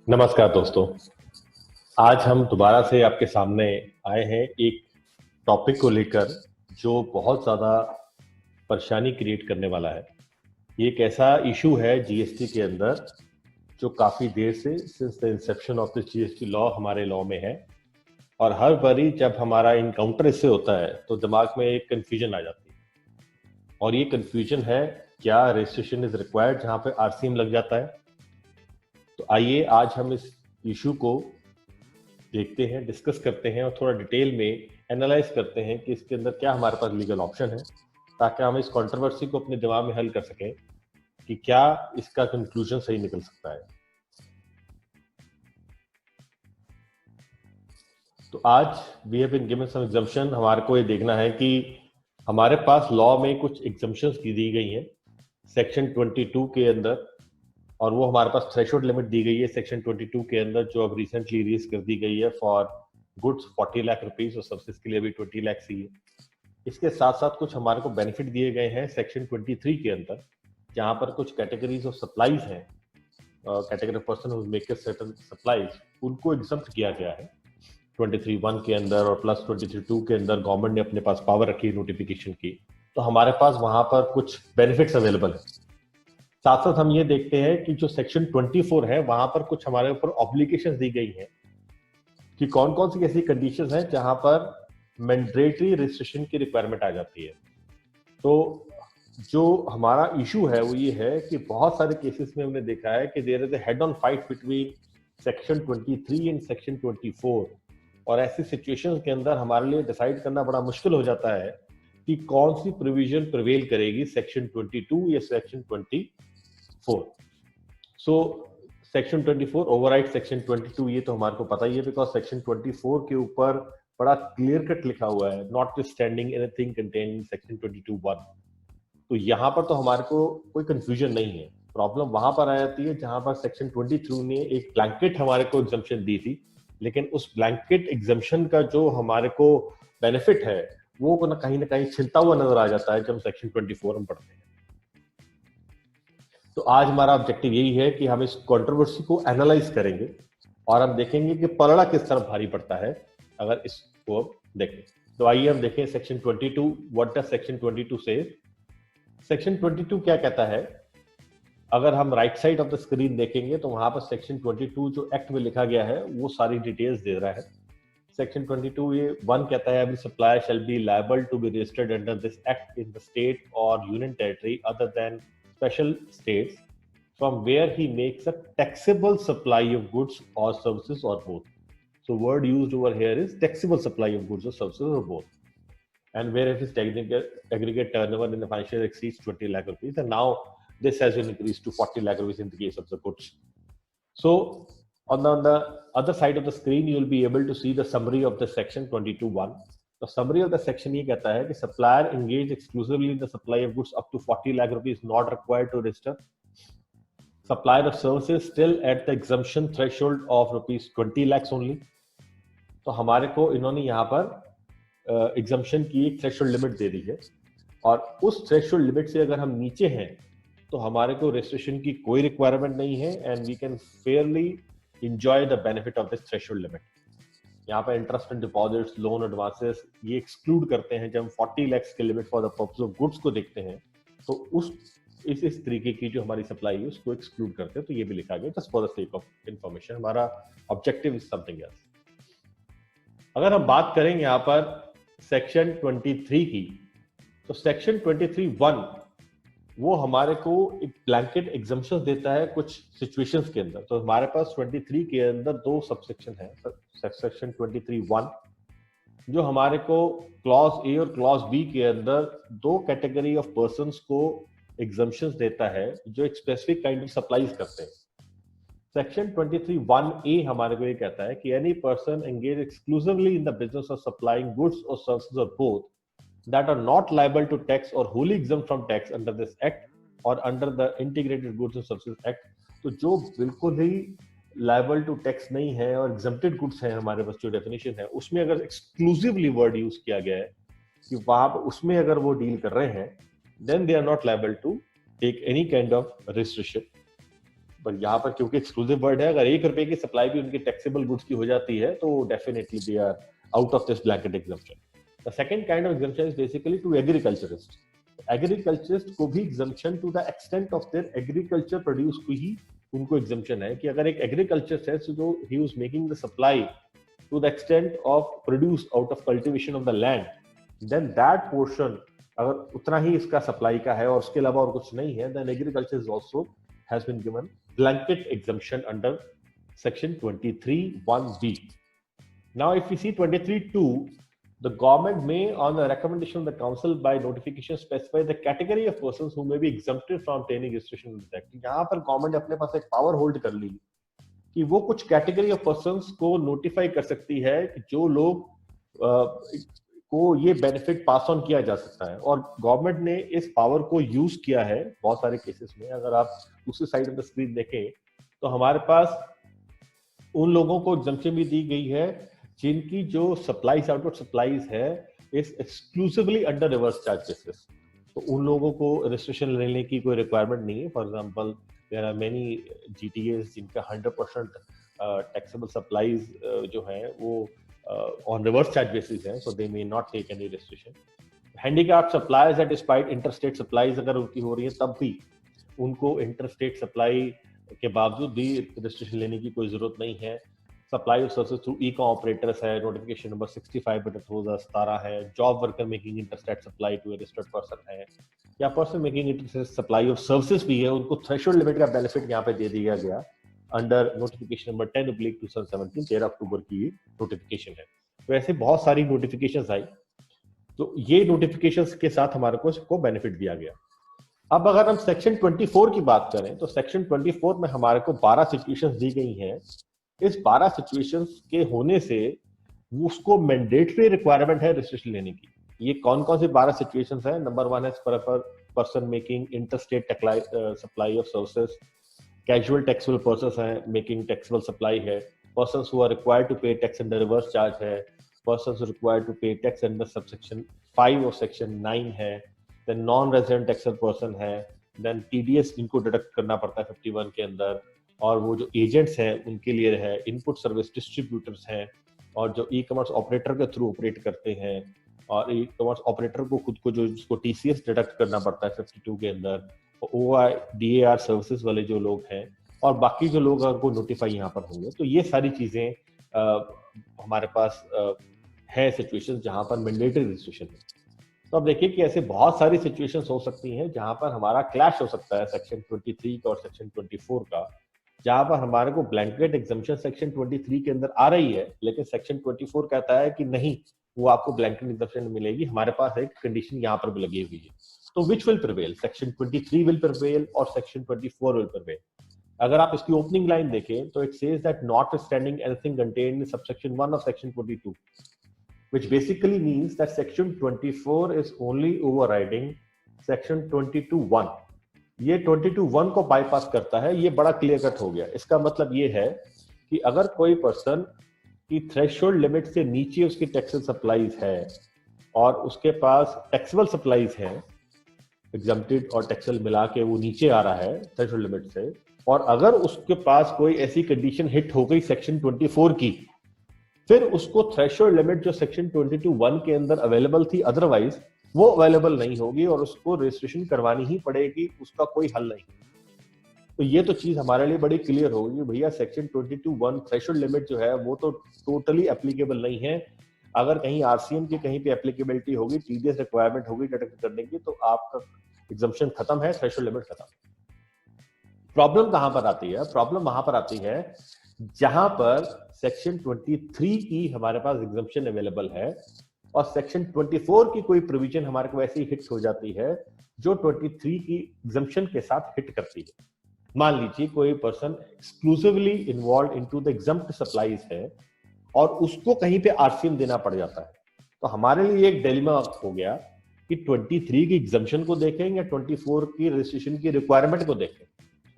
नमस्कार दोस्तों। आज हम दोबारा से आपके सामने आए हैं एक टॉपिक को लेकर जो बहुत ज़्यादा परेशानी क्रिएट करने वाला है। ये एक ऐसा इशू है जीएसटी के अंदर जो काफ़ी देर से since the Inception of this GST law हमारे लॉ में है, और हर बारी जब हमारा इनकाउंटर इससे होता है तो दिमाग में एक कन्फ्यूजन आ जाती है, और ये कन्फ्यूजन है क्या रजिस्ट्रेशन इज रिक्वायर्ड जहाँ पे आरसीएम लग जाता है। तो आइए आज हम इस इशू को देखते हैं, डिस्कस करते हैं और थोड़ा डिटेल में एनालाइज करते हैं कि इसके अंदर क्या हमारे पास लीगल ऑप्शन है, ताकि हम इस कंट्रोवर्सी को अपने दिमाग में हल कर सकें कि क्या इसका कंक्लूजन सही निकल सकता है। तो आज we have been given some exemption. हमारे को ये देखना है कि हमारे पास लॉ में कुछ एग्जम्पशंस की दी गई हैं सेक्शन 22 के अंदर, और वो हमारे पास थ्रेशोल्ड लिमिट दी गई है सेक्शन 22 के अंदर, जो अब रिसेंटली रिलीज कर दी गई है फॉर गुड्स 40 लाख रुपीज और सर्विसेज के लिए भी 20 लाख सी है। इसके साथ साथ कुछ हमारे को बेनिफिट दिए गए हैं सेक्शन 23 के अंदर, जहां पर कुछ कैटेगरीज ऑफ सप्लाईज हैं, category person who make certain supplies, उनको एग्जम्प्ट किया गया है 23(1) के अंदर, और प्लस 23(2) के अंदर गवर्नमेंट ने अपने पास पावर रखी है नोटिफिकेशन की। तो हमारे पास वहां पर कुछ बेनिफिट्स अवेलेबल है। साथ साथ हम ये देखते हैं कि जो सेक्शन 24 है वहां पर कुछ हमारे ऊपर ऑब्लिगेशंस दी गई हैं कि कौन कौन सी ऐसी कंडीशंस हैं जहां पर मैंडेटरी रजिस्ट्रेशन की रिक्वायरमेंट आ जाती है। तो जो हमारा इशू है वो ये है कि बहुत सारे केसेस में हमने देखा है कि there is a head on fight between section 23 and section 24, और ऐसी सिचुएशंस के अंदर हमारे लिए डिसाइड करना बड़ा मुश्किल हो जाता है कि कौन सी प्रोविजन प्रिवेल करेगी, सेक्शन 22 या section 24। So section 24 override section 22, ये तो हमारे को पता ही है, बिकॉज सेक्शन 24 के ऊपर बड़ा क्लियर कट लिखा हुआ है, not standing anything contained in section 22(1). तो यहाँ पर तो हमारे को कोई कंफ्यूजन नहीं है। प्रॉब्लम वहां पर आ जाती है जहां पर सेक्शन 23 ने एक ब्लैंकेट हमारे को एग्जम्पशन दी थी, लेकिन उस ब्लैंकेट एग्जम्पशन का जो हमारे को बेनिफिट है वो ना कहीं छिलता हुआ नजर आ जाता है जब सेक्शन 24 हम पढ़ते हैं। तो आज हमारा ऑब्जेक्टिव यही है कि हम इस कंट्रोवर्सी को एनालाइज करेंगे और हम देखेंगे कि पलड़ा किस तरफ भारी पड़ता है अगर इसको देखें। तो आइए हम देखें सेक्शन 22। व्हाट डज सेक्शन 22 से? सेक्शन 22 क्या कहता है? अगर हम right side of the screen देखेंगे तो वहां पर सेक्शन 22 जो एक्ट में लिखा गया है वो सारी डिटेल्स दे रहा है। सेक्शन 22 ये 1 कहता है, every supplier shall be liable to be registered under this act in the state और union territory other than special states from where he makes a taxable supply of goods or services or both. So word used over here is taxable supply of goods or services or both. And where if his aggregate turnover in the financial year exceeds 20 lakh rupees, and now this has been increased to 40 lakh rupees in the case of the goods. So on the other side of the screen, you will be able to see the summary of the section 22(1). तो summary of the section ये कहता है कि supplier engage exclusively in the supply of goods up to 40 lakh rupees not required to register. Supplier of services still at the exemption threshold of rupees 20 lakh only. तो हमारे को इन्होंने यहाँ पर एग्जम्पशन की एक थ्रेशोल्ड लिमिट दे दी है, और उस थ्रेशोल्ड लिमिट से अगर हम नीचे हैं तो हमारे को रजिस्ट्रेशन की कोई रिक्वायरमेंट नहीं है, and we can fairly enjoy the benefit of this threshold limit. यहाँ पे interest and deposits, loan advances ये एक्सक्लूड करते हैं। जब हम 40 लाख के limit for the purpose of goods को देखते हैं तो उस इस तरीके की जो हमारी सप्लाई है उसको एक्सक्लूड करते हैं। तो ये भी लिखा गया just for the sake of information. हमारा ऑब्जेक्टिव इज समथिंग एल्स। अगर हम बात करें यहाँ पर सेक्शन 23 की, तो सेक्शन 23(1) वो हमारे को एक ब्लैंकेट एग्जम्पशन देता है कुछ सिचुएशंस के अंदर। तो हमारे पास 23 के अंदर दो सबसेक्शन है। सेक्शन 23(1) जो हमारे को क्लॉज ए और क्लॉज बी के अंदर दो कैटेगरी ऑफ पर्संस को एग्जम्पशंस देता है जो एक स्पेसिफिक काइंड ऑफ सप्लाईज करते हैं। सेक्शन 23(1)(a) हमारे को ये कहता है कि any person engage exclusively in the business of supplying goods और सर्विसेज और both that are not liable to tax or wholly exempt from tax under this act or under the Integrated Goods and Services Act। तो जो बिल्कुल ही liable to tax नहीं है और exempted goods है, हमारे पास जो definition है उसमें अगर exclusively word use किया गया है कि वहां पर उसमें अगर वो डील कर रहे हैं then they are not liable to take any kind of restriction। पर यहाँ पर क्योंकि एक्सक्लूसिव वर्ड है, अगर ₹1 की सप्लाई भी उनकी टैक्सेबल गुड्स की हो जाती है तो definitely they are out of this blanket exemption. The second kind of exemption is basically to agriculturist. Agriculturist को भी exemption to the extent of their agriculture produce को ही उनको एग्जम्पशन है कि अगर एक एग्रीकल्चर से जो he was making the supply to the extent of produce out of cultivation of the land, then that portion अगर उतना ही इसका सप्लाई का है और उसके अलावा और कुछ नहीं है, then agriculture is also has been given blanket exemption under section 23(1)(b). Now if we see 23(2), the government may on the recommendation of the council by notification specify the category of persons who may be exempted from training registration in this act। यहाँ पर government अपने पास एक power hold कर ली कि वो कुछ category of persons को notify कर सकती है कि जो लोग को ये बेनिफिट पास ऑन किया जा सकता है, और गवर्नमेंट ने इस पावर को यूज किया है बहुत सारे केसेस में। अगर आप दूसरी साइड ऑफ द स्क्रीन देखें तो हमारे पास उन लोगों को एग्जम्पशन भी दी गई है जिनकी जो सप्लाईज आउटवर्ड सप्लाईज है is exclusively under reverse charge basis. तो उन लोगों को रजिस्ट्रेशन लेने की कोई रिक्वायरमेंट नहीं है। For example there are many GTS जिनका 100% टैक्सेबल सप्लाईज जो है वो on reverse charge basis है, so they may not take any restriction. Handicapped suppliers that despite interstate supplies अगर उनकी हो रही है तब भी उनको interstate supply के बावजूद भी restriction लेने की कोई जरूरत नहीं है। Supply of services through e-com operators है, notification number 65/2017 है। Job worker making interstate supply to a registered person है, या person making interstate supply of services भी है, उनको threshold limit का benefit यहाँ पे दे दिया गया अंडर नोटिफिकेशन नंबर 10/2017, 13 अक्टूबर की नोटिफिकेशन है। तो ऐसे बहुत सारी नोटिफिकेशंस आई, तो ये नोटिफिकेशंस के साथ हमारे को बेनिफिट दिया गया। अब अगर हम सेक्शन 24 की बात करें तो सेक्शन 24 में हमारे को 12 सिचुएशंस दी गई हैं। इस 12 सिचुएशंस के होने से उसको मैंडेटरी रिक्वायरमेंट है रजिस्ट्रेशन लेने की। ये कौन कौन सी 12 सिचुएशंस है? नंबर 1 है person making interstate supply of services, casual taxable persons हैं मेकिंग टैक्सेबल सप्लाई है, persons who are required to pay tax under reverse charge है, persons required to pay tax under subsection 5 और section 9 है, then non resident taxable person है, then TDS इनको deduct करना पड़ता है 51 के अंदर, और वो जो एजेंट्स हैं उनके लिए है, इनपुट सर्विस डिस्ट्रीब्यूटर्स हैं, और जो ई कॉमर्स ऑपरेटर के थ्रू ऑपरेट करते हैं, और ई कॉमर्स ऑपरेटर को खुद को जो जिसको टीसीएस डिडक्ट करना पड़ता है 52 के अंदर, OIDAR सर्विसेज वाले जो लोग हैं, और बाकी जो लोग अगर को नोटिफाई यहाँ पर होंगे। तो ये सारी चीजें हमारे पास है सिचुएशंस जहां पर मैंडेटरी रजिस्ट्रेशन है। तो अब देखिए कि ऐसे बहुत सारी सिचुएशंस हो सकती हैं जहां पर हमारा क्लैश हो सकता है सेक्शन 23 का और सेक्शन 24 का, जहां पर हमारे को ब्लैंकेट एग्जम्पशन सेक्शन 23 के अंदर आ रही है, लेकिन सेक्शन 24 कहता है कि नहीं, वो आपको ब्लैंकेट एग्जम्पशन मिलेगी, हमारे पास एक कंडीशन यहाँ पर भी लगी हुई है। तो which will prevail? Section 23 will prevail और सेक्शन 24 विल प्रिवेल? अगर आप इसकी ओपनिंग लाइन देखें तो it says that notwithstanding anything contained in subsection 1 of section 22, which basically means that section 24 is only overriding section 22(1). ये 22(1) को बाईपास करता है। ये बड़ा क्लियर कट हो गया। इसका मतलब ये है कि अगर कोई पर्सन की थ्रेशोल्ड लिमिट से नीचे उसकी टैक्सेबल सप्लाईज है और उसके पास टैक्सेबल सप्लाईज है, एग्जम्प्टेड और टैक्सेबल मिला के वो नीचे आ रहा है थ्रेशोल्ड लिमिट से, और अगर उसके पास कोई ऐसी कंडीशन हिट हो गई सेक्शन 24 की, फिर उसको थ्रेशोल्ड लिमिट जो सेक्शन 22(1) के अंदर अवेलेबल थी अदरवाइज वो अवेलेबल नहीं होगी और उसको रजिस्ट्रेशन करवानी ही पड़ेगी, उसका कोई हल नहीं। तो ये तो चीज हमारे लिए बड़ी क्लियर होगी, भैया सेक्शन 22(1) थ्रेशोल्ड लिमिट जो है वो तो टोटली एप्लीकेबल नहीं है। अगर कहीं आरसीएम की कहीं पे एप्लीकेबिलिटी होगी, टीडीएस रिक्वायरमेंट होगी डिडक्ट करने की, तो आपका एग्जम्पशन खत्म है, थ्रेशोल्ड लिमिट खत्म। प्रॉब्लम कहां पर आती है? प्रॉब्लम वहां पर आती है जहां पर सेक्शन 23 की हमारे पास एग्जम्पशन अवेलेबल है और सेक्शन 24 की कोई प्रोविजन हमारे को ऐसी हिट हो जाती है जो 23 की एग्जम्पशन के साथ हिट करती है। मान लीजिए कोई person exclusively involve into the exempt supplies है और उसको कहीं पे आरसीएम देना पड़ जाता है, तो हमारे लिए एक डिलेमा हो गया कि 23 की एग्जम्पशन को देखें या 24 की रजिस्ट्रेशन की रिक्वायरमेंट को देखें।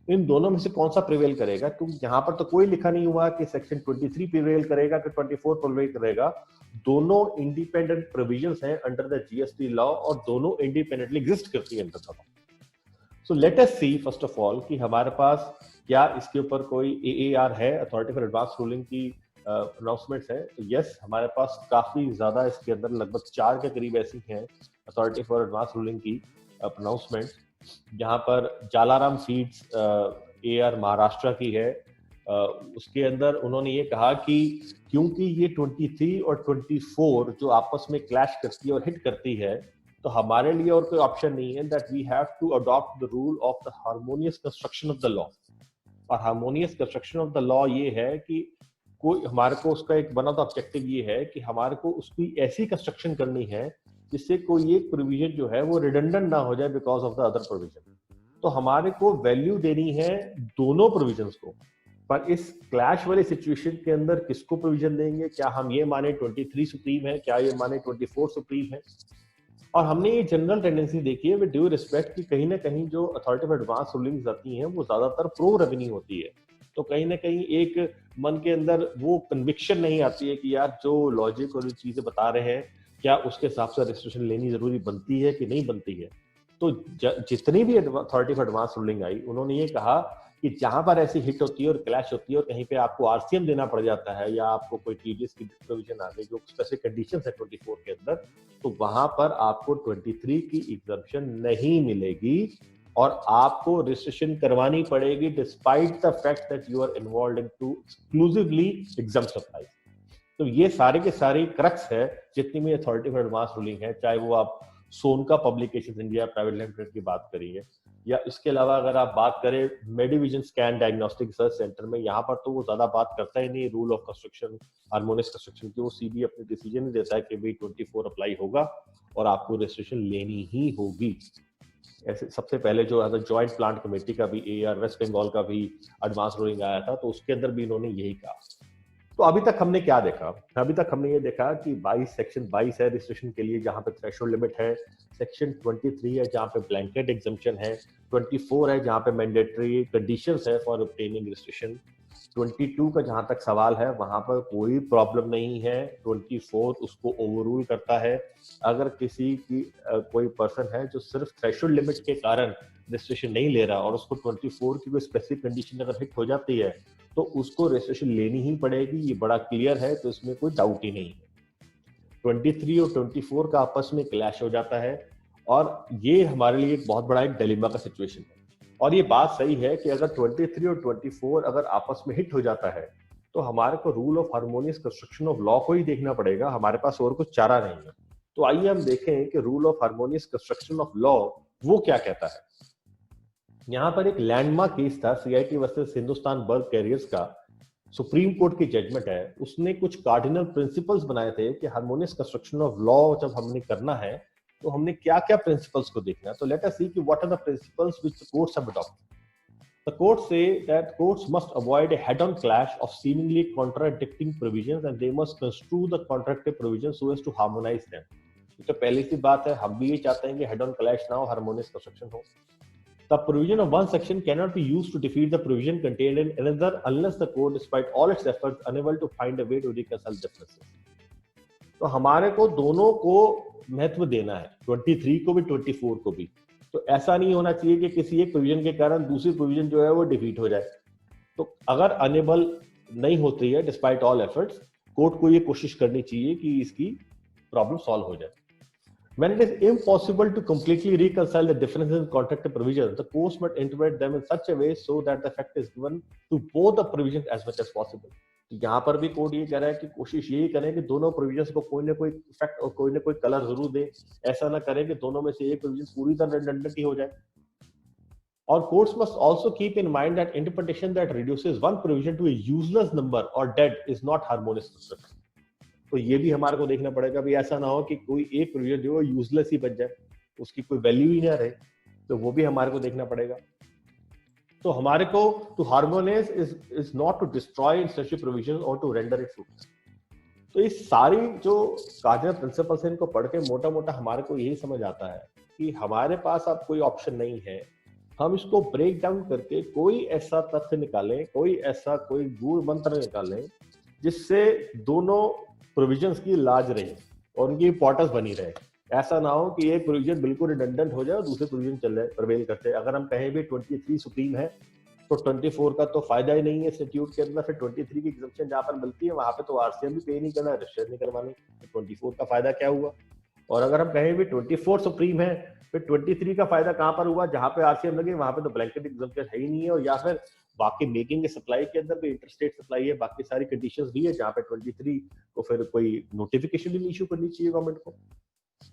इन दोनों में से कौन सा प्रिवेल करेगा? क्योंकि यहाँ पर तो कोई लिखा नहीं हुआ कि सेक्शन 23 प्रिवेल करेगा कि 24 प्रिवेल करेगा। दोनों इंडिपेंडेंट प्रोविजंस हैं अंडर द जीएसटी लॉ और दोनों इंडिपेंडेंटली एग्जिस्ट करती है under the law. So let us see first of all कि हमारे पास क्या इसके ऊपर कोई AAR है, अथॉरिटी फॉर एडवांस रूलिंग की अनाउंसमेंट्स है। तो यस, हमारे पास काफी ज्यादा इसके अंदर लगभग 4 के करीब ऐसी हैं अथॉरिटी फॉर एडवांस रूलिंग की अनाउंसमेंट, जहां पर जालाराम सीड्स AR महाराष्ट्र की है। उसके अंदर उन्होंने ये कहा कि क्योंकि ये 23 और 24 जो आपस में क्लैश करती है और हिट करती है, तो हमारे लिए और कोई ऑप्शन नहीं है that we have to adopt the rule of the harmonious construction of the law. और harmonious construction of the law ये है कि कोई हमारे को उसका एक वन ऑफ द ऑब्जेक्टिव ये है कि हमारे को उसकी ऐसी कंस्ट्रक्शन करनी है जिससे कोई एक प्रोविजन जो है वो रिडंडेंट ना हो जाए because of the other provision. तो हमारे को वैल्यू देनी है दोनों प्रोविजंस को, पर इस क्लैश वाली सिचुएशन के अंदर किसको प्रोविजन देंगे? क्या हम ये माने 23 सुप्रीम है, क्या ये माने 24 सुप्रीम है? और हमने ये जनरल टेंडेंसी देखी है विद ड्यू रिस्पेक्ट कि कहीं ना कहीं जो अथॉरिटी ऑफ एडवांस रूलिंग्स आती हैं वो ज्यादातर प्रो रेवेन्यू होती है। तो कहीं ना कहीं एक मन के अंदर वो कन्विक्शन नहीं आती है कि यार जो लॉजिक और जो चीजें बता रहे हैं क्या उसके हिसाब से रजिस्ट्रेशन लेनी जरूरी बनती है कि नहीं बनती है। तो जितनी भी अथॉरिटी ऑफ एडवांस रूलिंग आई, उन्होंने ये कहा कि जहां पर ऐसी हिट होती है और क्लैश होती है और कहीं पे आपको RCM देना पड़ जाता है या आपको कोई TDS की प्रोविजन आ गई जो स्पेसिफिक कंडीशंस है 24 के अंदर, तो वहां पर आपको 23 की एग्जम्पशन नहीं मिलेगी और आपको रजिस्ट्रेशन करवानी पड़ेगी despite the fact that you are involved in to exclusively exempt supply. तो ये सारे के सारे क्रक्स है जितनी भी अथॉरिटी फॉर एडवांस रूलिंग है, चाहे वो आप सोनका पब्लिकेशन इंडिया प्राइवेट लिमिटेड की बात करिए या इसके अलावा अगर आप बात करें Medivision scan diagnostic research centre में, यहाँ पर तो वो ज्यादा बात करता ही नहीं rule of construction harmonious construction की। वो सीधी अपने डिसीजन ही देता है कि भाई 24 अप्लाई होगा और आपको रजिस्ट्रेशन लेनी ही होगी। ऐसे सबसे पहले जो ज्वाइंट प्लांट कमेटी का भी AR वेस्ट बंगाल का भी एडवांस रूलिंग आया था, तो उसके अंदर भी इन्होंने यही कहा। तो अभी तक हमने क्या देखा? अभी तक हमने ये देखा कि 22 सेक्शन 22 है रजिस्ट्रेशन के लिए जहां पे थ्रेशोल्ड लिमिट है, सेक्शन 23 है जहां पे ब्लैंकेट एग्जम्पशन है, 24 है जहां पे मैंडेटरी कंडीशंस है फॉर ऑब्टेनिंग रजिस्ट्रेशन, 22 का जहां तक सवाल है वहां पर कोई प्रॉब्लम नहीं है, 24 उसको ओवररूल करता है। अगर किसी की कोई पर्सन है जो सिर्फ थ्रेशोल्ड लिमिट के कारण रजिस्ट्रेशन नहीं ले रहा और उसको 24 की कोई स्पेसिफिक कंडीशन अगर हिट हो जाती है तो उसको रजिस्ट्रेशन लेनी ही पड़ेगी, ये बड़ा क्लियर है, तो इसमें कोई डाउट ही नहीं है। 23 और 24 का आपस में क्लैश हो जाता है और ये हमारे लिए एक बहुत बड़ा एक डिलेमा का सिचुएशन है। और ये बात सही है कि अगर 23 और 24 अगर आपस में हिट हो जाता है तो हमारे को rule of harmonious construction of law को ही देखना पड़ेगा, हमारे पास और कुछ चारा नहीं है। तो आइए हम देखें कि rule of harmonious construction of law वो क्या कहता है। यहाँ पर एक लैंडमार्क केस था CIT versus Hindustan bulk carriers का, सुप्रीम कोर्ट की जजमेंट है। उसने कुछ कार्डिनल प्रिंसिपल्स बनाए थे कि हार्मोनियस कंस्ट्रक्शन ऑफ लॉ जब हमने करना है तो हमने क्या क्या प्रिंसिपल्स को देखना है। तो लेट अस सी कि what are the principles which the courts have adopted. The court say that courts must avoid a head-on clash of seemingly contradicting provisions and they must construe the contradictive provisions so as to harmonize them। तो पहली सी बात है, हम भी ये चाहते हैं कि head-on clash ना हो, हार्मोनियस कंस्ट्रक्शन हो। The provision of one section cannot be used to defeat the provision contained in another unless the court, despite all its efforts, unable to find a way to reconcile differences। तो हमारे को दोनों को महत्व देना है, 23 को भी 24 को भी। तो ऐसा नहीं होना चाहिए कि किसी एक प्रोविजन के कारण दूसरी प्रोविजन जो है वो डिफीट हो जाए। तो अगर अनेबल नहीं होती है डिस्पाइट ऑल एफर्ट्स, कोर्ट को ये कोशिश करनी चाहिए कि इसकी प्रॉब्लम सॉल्व हो जाए। When it is impossible to completely reconcile the differences in contractual provisions, the courts must interpret them in such a way so that the effect is given to both the provisions as much as possible। तो यहाँ पर भी court ये कह रहा है कि कोशिश यही करें कि दोनों प्रोविजंस को कोई ना कोई इफेक्ट और कोई ना कोई कलर जरूर दे। ऐसा ना करें कि दोनों में से एक प्रोविजन पूरी तरह रिडंडेंट ही हो जाए। और courts must also keep in mind that interpretation that reduces one provision to a useless number or dead is not harmonious construction। तो ये भी हमारे को देखना पड़ेगा भी ऐसा ना हो कि कोई एक प्रोविजन जो है यूजलेस ही बच जाए, उसकी कोई वैल्यू ही ना रहे, तो वो भी हमारे को देखना पड़ेगा। तो हमारे को to harmonise is not to destroy statutory provisions और टू रेंडर इट फ्रूटलेस। तो ये सारी जो कार्डिनल प्रिंसिपल्स हैं इनको पढ़ के मोटा मोटा हमारे को यही समझ आता है कि हमारे पास अब कोई ऑप्शन नहीं है। हम इसको ब्रेक डाउन करके कोई ऐसा तथ्य निकालें, कोई गूढ़ मंत्र निकालें जिससे दोनों प्रोविजंस की लाज रहे और उनकी इंपॉर्टेंस बनी रहे। ऐसा ना हो कि एक प्रोविजन बिल्कुल रिडंडेंट हो जाए और दूसरे प्रोविजन चले प्रवेल करते हैं। अगर हम कहें भी 23 सुप्रीम है तो 24 का तो फायदा ही नहीं है स्टैट्यूट के अंदर। फिर 23 की एग्जम्पशन जहां पर मिलती है वहां पे तो आरसीएम भी पे नहीं करना, रजिस्टर नहीं करवानी, तो 24 का फायदा क्या हुआ। और अगर हम कहें भी 24 सुप्रीम है, फिर 23 का फायदा कहां पर हुआ, जहां पे आरसीएम लगे वहां पे तो ब्लैंकेट एग्जम्पशन है ही नहीं है। और या फिर बाकी मेकिंग के सप्लाई के अंदर भी इंटरस्टेट सप्लाई है, बाकी सारी कंडीशंस भी है जहां पे 23 को फिर कोई नोटिफिकेशन भी इशू करनी चाहिए गवर्नमेंट को।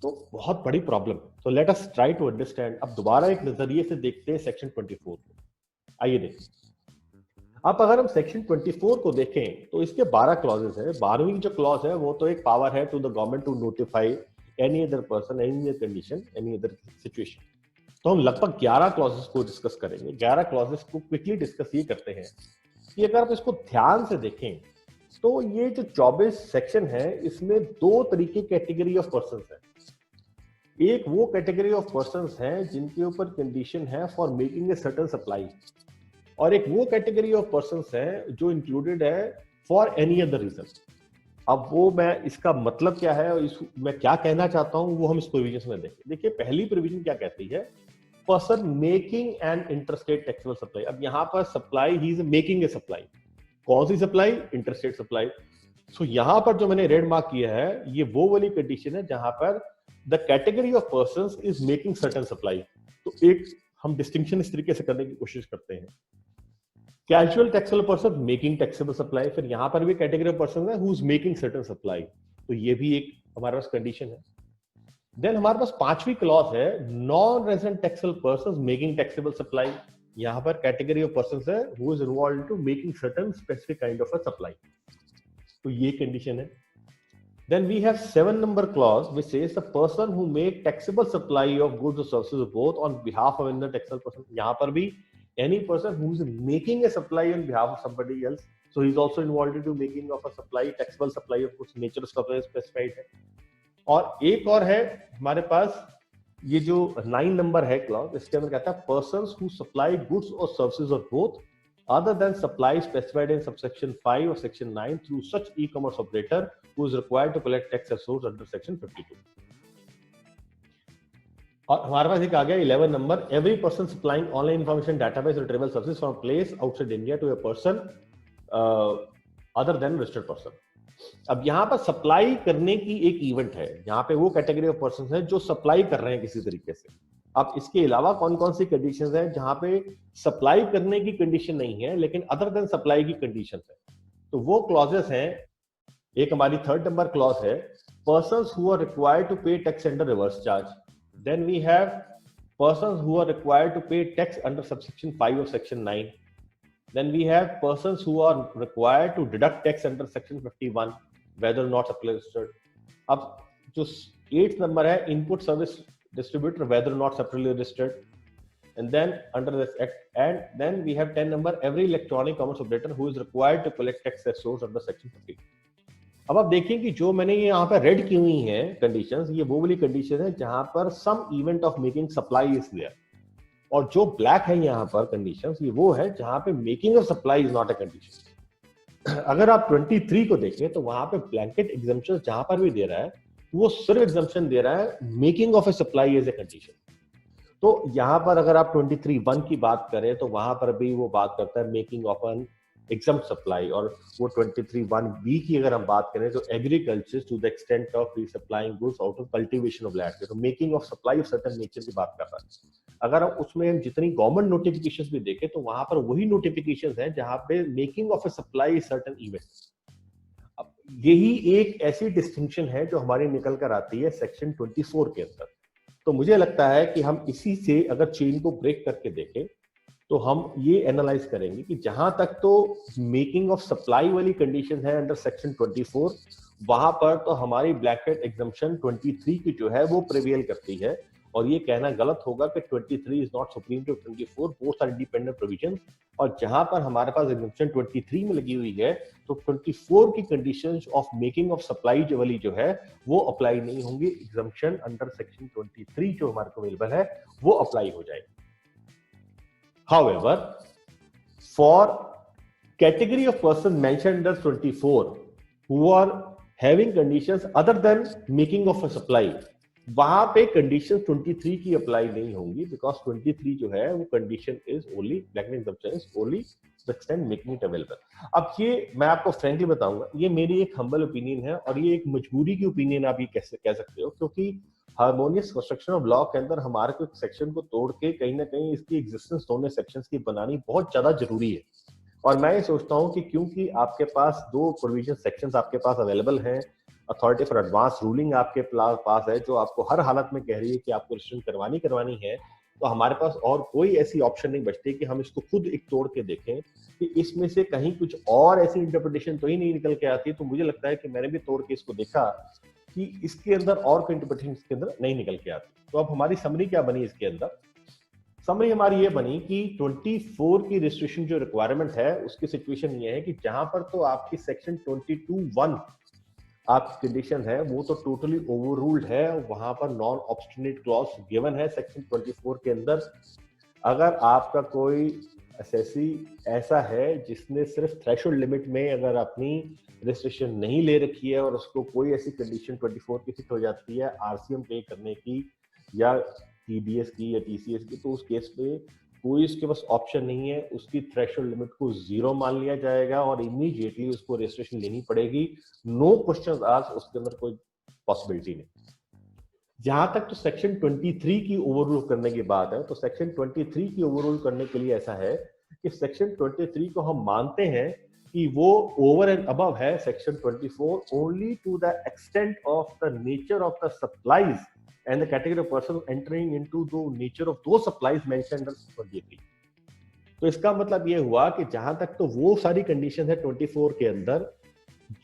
तो बहुत बड़ी प्रॉब्लम। तो let us try to understand. अब दोबारा एक नजरिए से देखते हैं सेक्शन 24 को। आइए देखें। अब अगर हम सेक्शन 24 को देखें तो इसके 12 क्लॉजेस है। 12वीं जो क्लॉज है वो तो एक पावर है to the government to notify any other person, any other condition, any other situation. तो हम लगभग 11 क्लॉजेस को डिस्कस करेंगे। 11 क्लॉजेस को क्विकली डिस्कस ये करते हैं कि अगर आप इसको ध्यान से देखें तो ये जो 24 सेक्शन है इसमें दो तरीके कैटेगरी ऑफ पर्सन है। एक वो कैटेगरी ऑफ पर्संस हैं जिनके ऊपर कंडीशन है for making a certain supply, और एक वो कैटेगरी ऑफ पर्संस है जो इंक्लूडेड है फॉर एनी अदर रीजन। अब वो मैं इसका मतलब क्या है और मैं क्या कहना चाहता हूं वो हम इस प्रोविजन में देखें। देखिए पहली प्रोविजन क्या कहती है, person making an interstate taxable supply. अब यहां पर supply, he is making a supply. कौन सी सप्लाई? Interstate supply. सो यहां पर जो मैंने रेड मार्क किया है ये वो वाली कंडीशन है जहां पर the category of persons is making certain supply. तो एक हम डिस्टिंक्शन इस तरीके से करने की कोशिश करते हैं, casual taxable person making taxable supply, फिर यहां पर भी कैटेगरी ऑफ पर्सन है who is making certain supply. तो ये भी एक हमारे पास कंडीशन है। देन हमारे पास 5वीं क्लॉज है non resident taxable person making taxable supply. यहां पर कैटेगरी ऑफ पर्सन है who is involve to making certain specific kind of a supply. तो ये कंडीशन है। Then we have 7 number clause which says the person who make taxable supply of goods or services both on behalf of another taxable person. यहाँ पर भी any person who is making a supply on behalf of somebody else, so he is also involved into making of a supply, taxable supply of goods, nature of supply specified है। और एक और है हमारे पास ये जो 9 नंबर है clause, इसके अंदर कहता है persons who supply goods or services of both other than supply specified in subsection 5 or section 9 through such e-commerce operator who is required to collect tax as source under section 52. और हमारे पास एक आ गया 11 number, every person supplying online information database or travel services from a place outside India to a person other than registered person. अब यहाँ पर supply करने की एक इवेंट है, यहाँ पे वो कैटेगरी ऑफ पर्सन है जो सप्लाई कर रहे हैं किसी तरीके से। अब इसके अलावा कौन कौन सी कंडीशंस हैं जहां पे सप्लाई करने की कंडीशन नहीं है लेकिन अदर देन सप्लाई की कंडीशन है, तो वो क्लॉजेस हैं। एक हमारी 3rd नंबर क्लॉज है persons who are required to pay tax under reverse charge. Then we have persons who are required to pay tax under subsection 5 और section 9। Then we have persons who are required to deduct tax under section 51 whether not registered. अब जो 8th number है input service distributor whether not separately registered, and then under this act, and then we have 10 number every electronic commerce operator who is required to collect tax as source under section 50। अब आप देखें कि जो मैंने ये यहाँ पर red की हुई है कंडीशंस, ये वो वाली कंडीशन है जहां पर some event of making supply is there, और जो ब्लैक है यहाँ पर कंडीशंस ये वो है जहां पे making of supply is not a condition. अगर आप 23 को देखें तो वहां पे ब्लैंकेट एग्जम्पशन जहां पर भी दे रहा है वो सिर्फ एग्जम्पशन दे रहा है making of a supply as a condition. तो यहां पर अगर आप 23(1) की बात करें तो वहां पर भी वो बात करता है making of an exempt supply, और वो 23(1)(b) की अगर हम बात करें तो agriculture to the extent of resupplying goods out of cultivation of land, तो making of supply of certain nature की बात कर रहा है। अगर हम उसमें हम जितनी गवर्नमेंट नोटिफिकेशंस भी देखें तो वहां पर वही नोटिफिकेशंस हैं जहां पे making of a supply certain event. अब यही एक ऐसी डिस्टिंक्शन है जो हमारी निकल कर आती है सेक्शन 24 के अंदर। तो मुझे लगता है कि हम इसी से अगर चेन को ब्रेक करके देखें तो हम ये एनालाइज करेंगे कि जहां तक तो मेकिंग ऑफ सप्लाई वाली कंडीशन है अंडर सेक्शन 24, वहां पर तो हमारी ब्लैंकेट एग्जम्पशन 23 की जो है वो प्रिवेल करती है, और ये कहना गलत होगा कि 23 is not supreme to 24, both are independent provisions. और जहां पर हमारे पास एग्जम्पशन 23 में लगी हुई है तो 24 की conditions of making of supply जो वाली जो है वो अप्लाई नहीं होंगी, एग्जम्पशन अंडर सेक्शन 23 जो हमारे को अवेलेबल है वो अप्लाई हो जाएगी। However, for category of person mentioned under 24 who are having conditions other than making of a supply, वहां पे कंडीशन 23 की अप्लाई नहीं होंगी, बिकॉज 23 जो है वो condition is only only extend making it available. अब ये मैं आपको फ्रेंकली बताऊंगा, ये मेरी एक हम्बल ओपिनियन है और ये एक मजबूरी की ओपिनियन आप ये कैसे कह सकते हो, क्योंकि हार्मोनियस कंस्ट्रक्शन ऑफ लॉ के अंदर हमारे को एक सेक्शन को तोड़ के कहीं ना कहीं इसकी एग्जिस्टेंस दोनों सेक्शंस की बनानी बहुत ज्यादा जरूरी है। और मैं ये सोचता हूँ कि क्योंकि आपके पास दो प्रोविजन सेक्शंस आपके पास अवेलेबल हैं, अथॉरिटी फॉर एडवांस रूलिंग आपके पास है जो आपको हर हालत में कह रही है कि आपको रजिस्ट्रेशन करवानी है, तो हमारे पास और कोई ऐसी ऑप्शन नहीं बचती कि हम इसको खुद एक तोड़ के देखें कि इसमें से कहीं कुछ और ऐसी इंटरप्रिटेशन तो ही नहीं निकल के आती। तो मुझे लगता है कि मैंने भी तोड़ के इसको देखा कि इसके अंदर और कोई इंटरप्रिटेशन इसके अंदर नहीं निकल के आती। तो अब हमारी समरी क्या बनी इसके अंदर? समरी हमारी ये बनी कि 24 की रजिस्ट्रेशन जो रिक्वायरमेंट है उसकी सिचुएशन ये है कि जहां पर तो आपकी सेक्शन 22(1) आपकी कंडीशन है वो तो टोटली ओवर रूल्ड है, वहां पर नॉन ऑब्स्टिनेट क्लॉज गिवन है सेक्शन 24 के अंदर। अगर आपका कोई एसएससी ऐसा है जिसने सिर्फ थ्रेशोल्ड लिमिट में अगर अपनी रजिस्ट्रेशन नहीं ले रखी है और उसको कोई ऐसी कंडीशन 24 की फिट हो जाती है आरसीएम पे करने की या टीडीएस की या टीसीएस की, तो उस केस पे कोई उसके पास ऑप्शन नहीं है, उसकी थ्रेशोल्ड लिमिट को 0 मान लिया जाएगा और इमीडिएटली उसको रजिस्ट्रेशन लेनी पड़ेगी। नो क्वेश्चंस आस्क्ड, उसके अंदर कोई पॉसिबिलिटी नहीं। जहां तक तो सेक्शन 23 की ओवररूल करने की बात है, तो सेक्शन 23 की ओवररूल करने के लिए ऐसा है कि सेक्शन 23 को हम मानते हैं कि वो ओवर एंड अबव है section 24 only to the extent of the nature of the supplies and the category of persons entering into the nature of those supplies mentioned under 23। तो इसका मतलब ये हुआ कि जहां तक तो वो सारी कंडीशन है 24 के अंदर,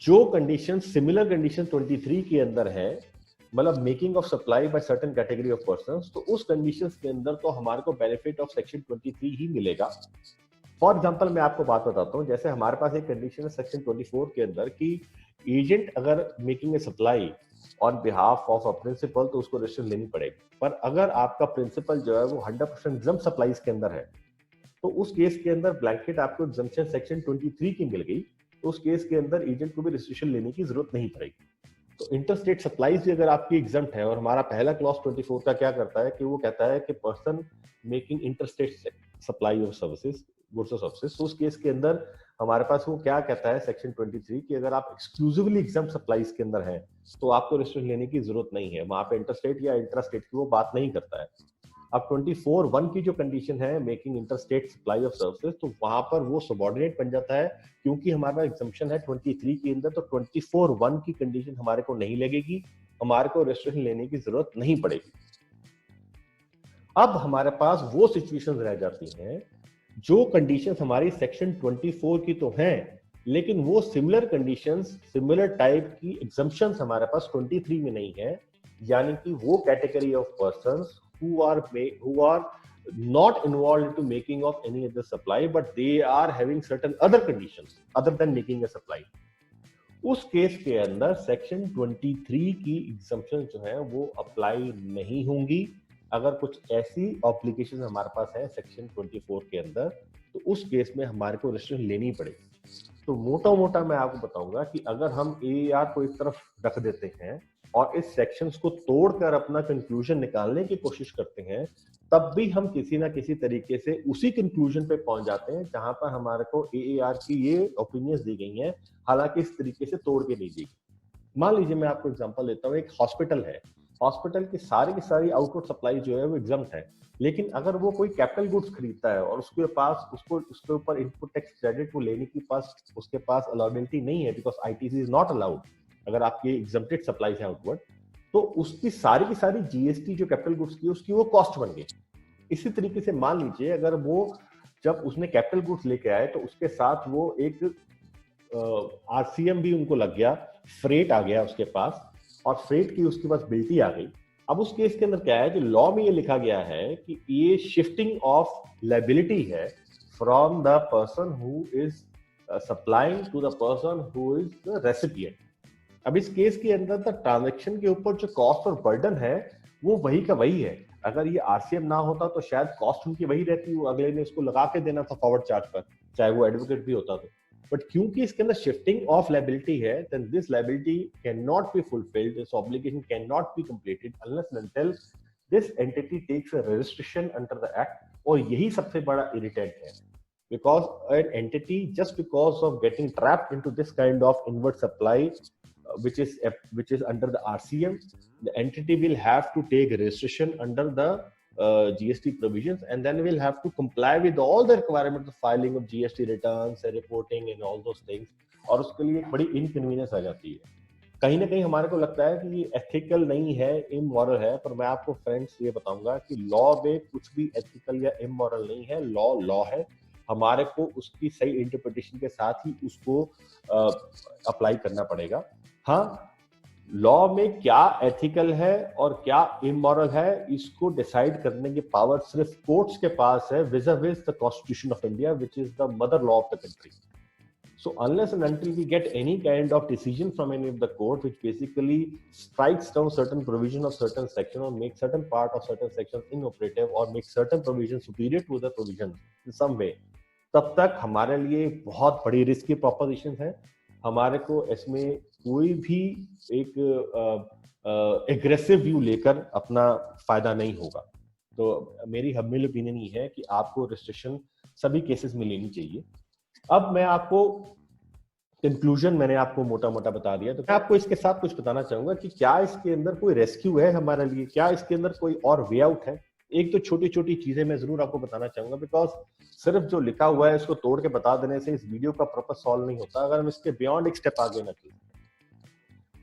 जो कंडीशन सिमिलर कंडीशन 23 के अंदर है, मतलब making of supply by certain category of persons, तो उस कंडीशंस के अंदर तो हमारे को बेनिफिट ऑफ सेक्शन 23 ही मिलेगा। फॉर एग्जांपल मैं आपको बात बताता हूं, जैसे हमारे पास एक कंडीशन है सेक्शन 24 के अंदर कि एजेंट अगर making a supply on behalf of a principal तो उसको रजिस्ट्रेशन लेनी पड़ेगी। पर अगर आपका प्रिंसिपल जो है वो 100% एग्जम्प्ट सप्लाईज के अंदर है, तो उस केस के अंदर ब्लैंकेट आपको एग्जम्पशन सेक्शन 23 की मिल गई, तो उस केस के अंदर एजेंट को भी रजिस्ट्रेशन लेने की जरूरत नहीं पड़ेगी। तो इंटरस्टेट सप्लाईज भी अगर आपकी एग्जम्प्ट है, और हमारा पहला क्लॉज 24 का क्या करता है कि वो कहता है कि person making interstate supply of services goods और सर्विसेज, तो उस केस के अंदर हमारे पास वो क्या कहता है सेक्शन 23 कि अगर आप एक्सक्लूसिवली एग्जम्प्ट सप्लाईज के अंदर हैं तो आपको रजिस्ट्रेशन लेने की जरूरत नहीं है। वहां पे इंटरस्टेट या इंट्रास्टेट की वो बात नहीं करता है। अब 24(1) की जो कंडीशन है making interstate supply of services, तो वहां पर वो सबऑर्डिनेट बन जाता है, क्योंकि हमारा एग्जम्पशन है 23 के अंदर, तो 24(1) की कंडीशन हमारे को नहीं लगेगी, हमारे को रजिस्ट्रेशन लेने की जरूरत नहीं पड़ेगी। अब हमारे पास वो सिचुएशंस रह जाती हैं जो कंडीशंस हमारी सेक्शन 24 की तो हैं, लेकिन वो सिमिलर कंडीशंस सिमिलर टाइप की एग्जम्पशंस हमारे पास 23 में नहीं है, यानी कि वो category of persons who are not involved into making of any other supply but they are having certain other conditions other than making a supply। उस केस के अंदर सेक्शन 23 की एग्जम्पशन जो है वो अप्लाई नहीं होंगी। अगर कुछ ऐसी ऑब्लिगेशन हमारे पास है सेक्शन 24 के अंदर, तो उस केस में हमारे को रजिस्ट्रेशन लेनी पड़ेगी। तो मोटा मोटा मैं आपको बताऊंगा कि अगर हम एआर को इस तरफ रख देते हैं और इस सेक्शंस को तोड़कर अपना कंक्लूजन निकालने की कोशिश करते हैं, तब भी हम किसी ना किसी तरीके से उसी कंक्लूजन पे पहुंच जाते हैं जहां पर हमारे को एआर की ये ओपिनियंस दी गई हैं, हालांकि इस तरीके से तोड़ के नहीं दी गई। मान लीजिए मैं आपको एग्जांपल देता हूँ, एक हॉस्पिटल है, हॉस्पिटल की सारी आउटवर्ड सप्लाई जो है वो एग्जम्प्ट है, लेकिन अगर वो कोई कैपिटल गुड्स खरीदता है और उसके पास उसके ऊपर इनपुट टैक्स क्रेडिट वो लेने की उसके पास अलाउबिलिटी नहीं है, because ITC is not allowed, अगर आपकी एग्जम्प्टेड सप्लाईज है आउटवर्ड, तो उसकी सारी जीएसटी जो कैपिटल गुड्स की उसकी वो कॉस्ट बन गई। इसी तरीके से मान लीजिए अगर वो जब उसने कैपिटल गुड्स लेके आए तो उसके साथ वो एक आरसीएम भी उनको लग गया, फ्रेट आ गया उसके पास, और फ्रेट की उसके पास बिल्टी आ गई। अब उस केस के अंदर क्या है कि लॉ में ये लिखा गया है कि ये शिफ्टिंग ऑफ लायबिलिटी है from the person who is supplying to the person who is the recipient. अब इस केस के अंदर द ट्रांजैक्शन के ऊपर जो कॉस्ट और बर्डन है वो वही का वही है। अगर ये आरसीएम ना होता तो शायद कॉस्ट उनकी वही रहती, वो अगले ने उसको लगा के देना था फॉरवर्ड चार्ज पर, चाहे वो एडवोकेट भी होता तो। बट क्योंकि इसके अंदर शिफ्टिंग ऑफ लायबिलिटी है, then this liability can not be fulfilled, this obligation can not be completed unless and until this entity takes a registration under the act. और यही सबसे बड़ा इरिटेंट है, because an entity, just because of getting trapped into this kind of inward supply, which is under the RCM, the entity will have to take registration under the GST provisions, and then will have to comply with all the requirements of filing of GST returns and reporting and all those things, और उसके लिए एक बड़ी inconvenience आ जाती है। कहीं ना कहीं हमारे को लगता है कि ये एथिकल नहीं है, इमोरल है, पर मैं आपको फ्रेंड्स ये बताऊंगा कि लॉ में कुछ भी एथिकल या इमोरल नहीं है। लॉ लॉ है, हमारे को उसकी सही इंटरप्रिटेशन के साथ ही उसको अप्लाई करना पड़ेगा। हाँ, लॉ में क्या एथिकल है और क्या इमोरल है, इसको डिसाइड करने की पावर सिर्फ कोर्ट्स के पास है, विज़ the constitution of India, which is the mother law of the country. So unless and until we get any kind of decision from any of the court which basically strikes down certain provision of certain section or makes certain part of certain section inoperative or makes certain provision superior to the provision in some way, तब तक हमारे लिए बहुत बड़ी risk की proposition है। हमारे को इसमें कोई भी एक एग्रेसिव व्यू लेकर अपना फायदा नहीं होगा। तो मेरी हम्बल ओपिनियन ये है कि आपको रिस्ट्रिक्शन सभी केसेस में लेनी चाहिए। अब मैं आपको कंक्लूजन मैंने आपको मोटा मोटा बता दिया, तो मैं आपको इसके साथ कुछ बताना चाहूंगा कि क्या इसके अंदर कोई रेस्क्यू है हमारे लिए, क्या इसके अंदर कोई और वे आउट है। एक तो छोटी छोटी चीजें मैं जरूर आपको बताना चाहूंगा, बिकॉज सिर्फ जो लिखा हुआ है इसको तोड़ के बता देने से इस वीडियो का पर्पस सॉल्व नहीं होता अगर हम इसके बियॉन्ड एक स्टेप आगे ना चलें।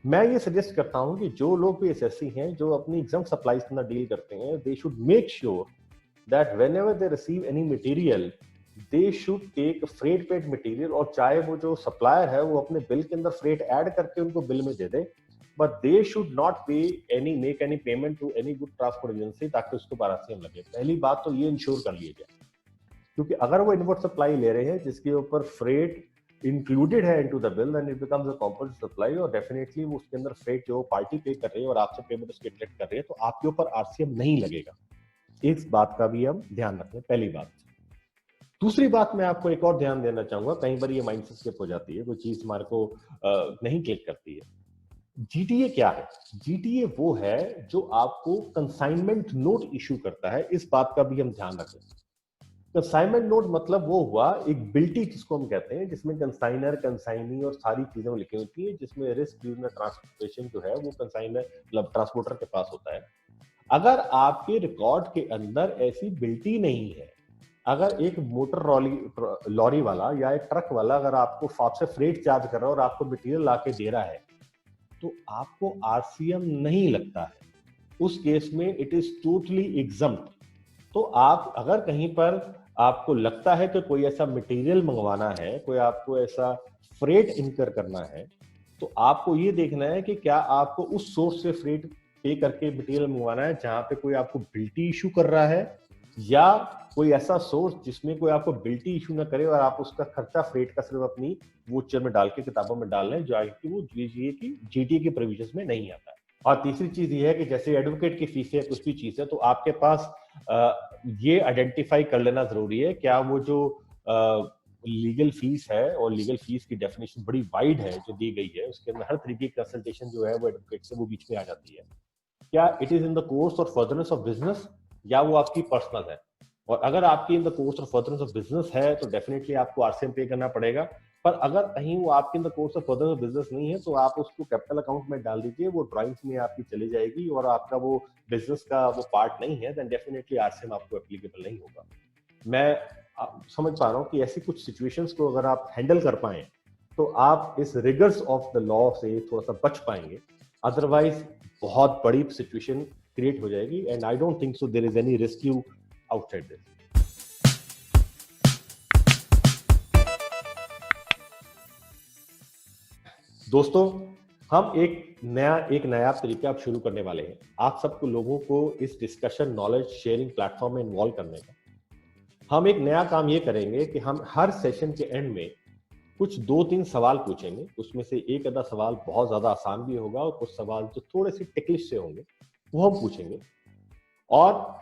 मैं ये सजेस्ट करता हूं कि जो लोग भी एसएससी हैं, जो अपनी एग्जाम सप्लाईज के अंदर डील करते हैं, they should make sure that whenever they receive any material they should take freight paid material, और चाहे वो जो सप्लायर है वो अपने बिल के अंदर फ्रेट ऐड करके उनको बिल में दे दे, but they should not pay make any payment to any good transport agency ताकि उसको आरसीएम लगे। पहली बात तो ये इंश्योर कर लिया जाए, क्योंकि अगर वो इनवर्ड सप्लाई ले रहे हैं जिसके ऊपर फ्रेट इंक्लूडेड है into the bill, then it becomes a composite supply, और डेफिनेटली वो उसके अंदर फ्रेट जो पार्टी पे कर रही है और आपसे पेमेंट उसके कलेक्ट कर रही है, तो आपके ऊपर आरसीएम नहीं लगेगा। इस बात का भी हम ध्यान रखें, पहली बात। दूसरी बात मैं आपको एक और ध्यान देना चाहूंगा, कई बार ये माइंड स्किप हो जाती है, कोई चीज हमारे को नहीं क्लिक करती है। जीटीए क्या है? जीटीए वो है जो आपको कंसाइनमेंट नोट इशू करता है, इस बात का भी हम ध्यान रखें। कंसाइनमेंट नोट मतलब वो हुआ एक बिल्टी जिसको हम कहते हैं, जिसमें कंसाइनर, कंसाइनी और सारी चीजें लिखी होती है, जिसमें रिस्क ड्यूरिंग ट्रांसपोर्टेशन जो है वो कंसाइनर मतलब ट्रांसपोर्टर के पास होता है। अगर आपके रिकॉर्ड के अंदर ऐसी बिल्टी नहीं है, अगर एक मोटर लॉरी वाला या एक ट्रक वाला अगर आपसे फ्रेट चार्ज कर रहा है और आपको मटेरियल लाके दे रहा है, तो आपको आरसीएम नहीं लगता है। उस केस में इट इज टोटली एग्जम्प्ट। तो आप अगर कहीं पर आपको लगता है कि कोई ऐसा मटेरियल मंगवाना है, कोई आपको ऐसा फ्रेट इनकर करना है, तो आपको ये देखना है कि क्या आपको उस सोर्स से फ्रेट पे करके मटेरियल मंगवाना है जहां पे कोई आपको बिल्टी इशू कर रहा है, या कोई ऐसा सोर्स जिसमें कोई आपको बिल्टी इशू ना करे और आप उसका खर्चा फ्रेट का सिर्फ अपनी वोचर में डाल के किताबों में डाल लें, जो आगे वो जीटीए की प्रोविजंस में नहीं आता है। और तीसरी चीज ये है कि जैसे एडवोकेट की फीस है, कुछ भी चीज है, तो आपके पास ये आइडेंटिफाई कर लेना जरूरी है क्या वो जो लीगल फीस है, और लीगल फीस की डेफिनेशन बड़ी वाइड है जो दी गई है, उसके अंदर हर तरीके की कंसल्टेशन जो है वो एडवोकेट से वो बीच में आ जाती है। क्या it is in the course और फर्दरनेस ऑफ बिजनेस, या वो आपकी पर्सनल है? और अगर आपकी इन द कोर्स और फर्दरनेस ऑफ बिजनेस है तो डेफिनेटली आपको आरसीएम पे करना पड़ेगा। पर अगर कहीं वो आपके इन द कोर्स और फर्दरनेस ऑफ बिजनेस नहीं है, तो आप उसको कैपिटल अकाउंट में डाल दीजिए, वो ड्राइंग्स में आपकी चली जाएगी और आपका वो बिजनेस का वो पार्ट नहीं है, देन डेफिनेटली आरसीएम आपको एप्लीकेबल नहीं होगा। मैं समझ पा रहा हूँ कि ऐसी कुछ सिचुएशंस को अगर आप हैंडल कर पाए तो आप इस रिगर्स ऑफ द लॉ से थोड़ा सा बच पाएंगे, अदरवाइज बहुत बड़ी सिचुएशन क्रिएट हो जाएगी, and I don't think so there is any rescue outside this. दोस्तों, हम एक नया तरीका अब शुरू करने वाले हैं, आप सबको लोगों को इस डिस्कशन नॉलेज शेयरिंग प्लेटफॉर्म में इन्वॉल्व करने का। हम एक नया काम ये करेंगे कि हम हर सेशन के एंड में कुछ 2-3 सवाल पूछेंगे, उसमें से एक आधा सवाल बहुत ज्यादा आसान भी होगा और कुछ सवाल जो थोड़े से टिकलिश से होंगे वो हम पूछेंगे, और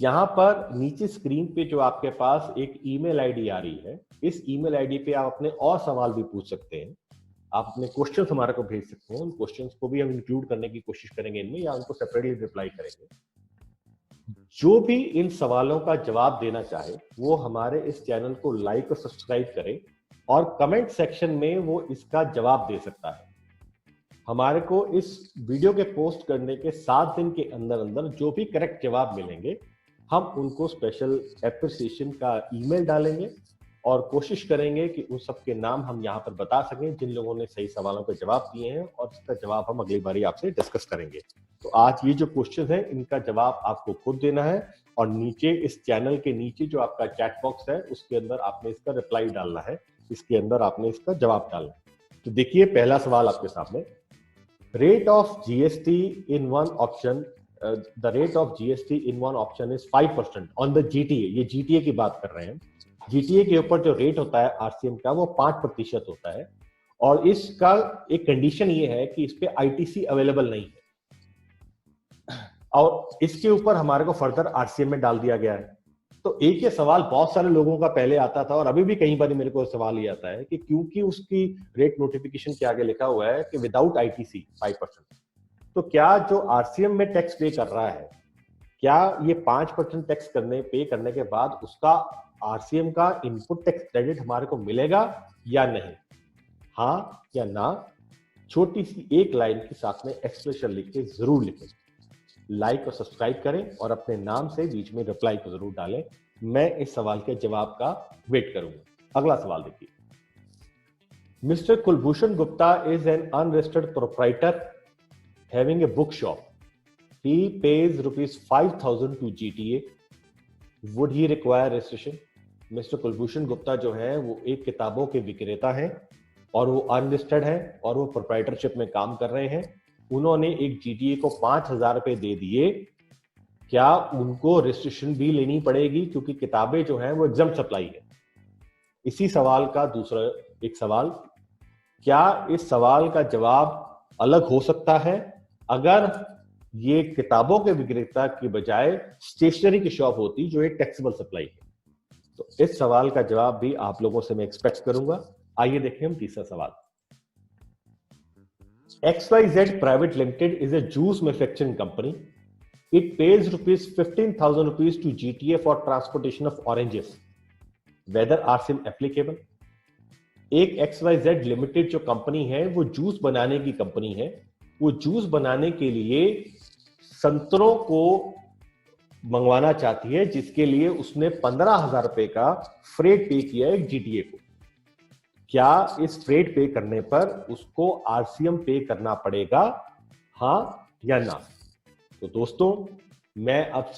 यहाँ पर नीचे स्क्रीन पे जो आपके पास एक ईमेल आईडी आ रही है, इस ईमेल आईडी पे आप अपने और सवाल भी पूछ सकते हैं। आप अपने क्वेश्चंस हमारे को भेज सकते हैं, उन क्वेश्चंस को भी हम इंक्लूड करने की कोशिश करेंगे इनमें, या उनको सेपरेटली रिप्लाई करेंगे। जो भी इन सवालों का जवाब देना चाहे वो हमारे इस चैनल को लाइक और सब्सक्राइब करे और कमेंट सेक्शन में वो इसका जवाब दे सकता है। हमारे को इस वीडियो के पोस्ट करने के 7 दिन के अंदर अंदर जो भी करेक्ट जवाब मिलेंगे, हम उनको स्पेशल एप्रिसिएशन का ईमेल डालेंगे और कोशिश करेंगे कि उन सबके नाम हम यहाँ पर बता सकें जिन लोगों ने सही सवालों के जवाब दिए हैं, और इसका जवाब हम अगली बारी आपसे डिस्कस करेंगे। तो आज ये जो क्वेश्चन है इनका जवाब आपको खुद देना है, और नीचे इस चैनल के नीचे जो आपका चैट बॉक्स है उसके अंदर आपने इसका रिप्लाई डालना है, इसके अंदर आपने इसका जवाब डालना है। तो देखिए पहला सवाल आपके सामने, rate of GST in one option, the rate of GST in one option is 5% on the GTA. ये जीटीए की बात कर रहे हैं। जीटीए के ऊपर जो रेट होता है आरसीएम का वो 5% होता है, और इसका एक कंडीशन ये है कि इस पे आईटीसी अवेलेबल नहीं है, और इसके ऊपर हमारे को फर्दर आरसीएम में डाल दिया गया है। तो एक ये सवाल बहुत सारे लोगों का पहले आता था और अभी भी कई बार मेरे को सवाल ये आता है कि क्योंकि उसकी रेट नोटिफिकेशन के आगे लिखा हुआ है कि विदाउट आईटीसी 5%, तो क्या जो आरसीएम में टैक्स पे कर रहा है, क्या ये 5% टैक्स पे करने के बाद उसका आरसीएम का इनपुट टैक्स क्रेडिट हमारे को मिलेगा या नहीं? हाँ या ना, छोटी सी एक लाइन के साथ में एक्सप्रेशन लिख के जरूर लिखें। लाइक और सब्सक्राइब करें और अपने नाम से बीच में रिप्लाई को जरूर डालें। मैं इस सवाल के जवाब का वेट करूंगा। अगला सवाल देखिए, mister Kulbhushan Gupta is an unregistered proprietor having a book shop. He pays ₹5,000 to GTA. Would he require registration? Mister Kulbhushan Gupta जो है वो एक किताबों के विक्रेता हैं और वो अनलिस्टेड है और वो प्रोप्राइटरशिप में काम कर रहे हैं। उन्होंने एक जीटीए को 5,000 रुपए दे दिए। क्या उनको रजिस्ट्रेशन भी लेनी पड़ेगी क्योंकि किताबें जो हैं वो एग्जाम सप्लाई है? इसी सवाल का दूसरा एक सवाल, क्या इस सवाल का जवाब अलग हो सकता है अगर ये किताबों के विक्रेता की बजाय स्टेशनरी की शॉप होती जो एक टैक्सेबल सप्लाई है? तो इस सवाल का जवाब भी आप लोगों से मैं एक्सपेक्ट करूंगा। आइए देखें हम तीसरा सवाल। XYZ Private Limited is a juice manufacturing company. It pays ₹15,000 to GTA for transportation of oranges. Whether RCM applicable? एक XYZ Limited जो कंपनी है वो जूस बनाने की कंपनी है। वो जूस बनाने के लिए संतरों को मंगवाना चाहती है, जिसके लिए उसने 15,000 रुपए का फ्रेट पे किया है जीटीए को। क्या इस फ्रेट पे करने पर उसको आरसीएम पे करना पड़ेगा, हाँ या ना? तो दोस्तों, मैं अब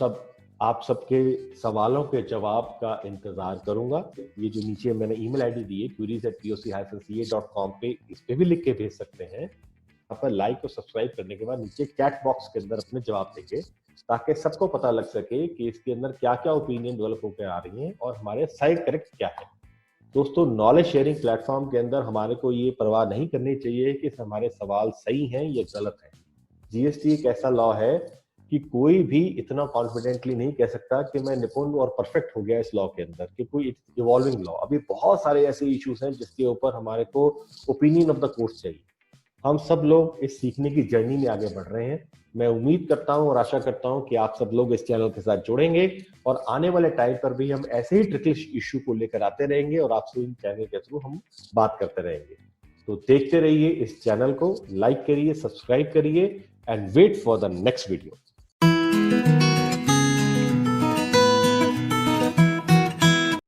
आप सबके सवालों के जवाब का इंतजार करूंगा। ये जो नीचे मैंने ईमेल आईडी दी है queries@poc-ca.com पे, इस पे भी लिख के भेज सकते हैं। यहाँ पर लाइक और सब्सक्राइब करने के बाद नीचे चैट बॉक्स के अंदर अपने जवाब देंगे, ताकि सबको पता लग सके कि इसके अंदर क्या क्या ओपिनियन डेवलप होकर आ रही हैं और हमारे साइड करेक्ट क्या है। दोस्तों, नॉलेज शेयरिंग प्लेटफॉर्म के अंदर हमारे को ये परवाह नहीं करनी चाहिए कि हमारे सवाल सही हैं या गलत हैं। जीएसटी एक ऐसा लॉ है कि कोई भी इतना कॉन्फिडेंटली नहीं कह सकता कि मैं निपुण और परफेक्ट हो गया इस लॉ के अंदर, कि कोई इवॉल्विंग लॉ, अभी बहुत सारे ऐसे इश्यूज हैं जिसके ऊपर हमारे को ओपिनियन ऑफ द कोर्ट चाहिए। हम सब लोग इस सीखने की जर्नी में आगे बढ़ रहे हैं। मैं उम्मीद करता हूं और आशा करता हूं कि आप सब लोग इस चैनल के साथ जुड़ेंगे और आने वाले टाइम पर भी हम ऐसे ही ट्रिकल इश्यू को लेकर आते रहेंगे और आपसे इन चैनल के थ्रू हम बात करते रहेंगे। तो देखते रहिए इस चैनल को, लाइक करिए, सब्सक्राइब करिए and wait for the next video.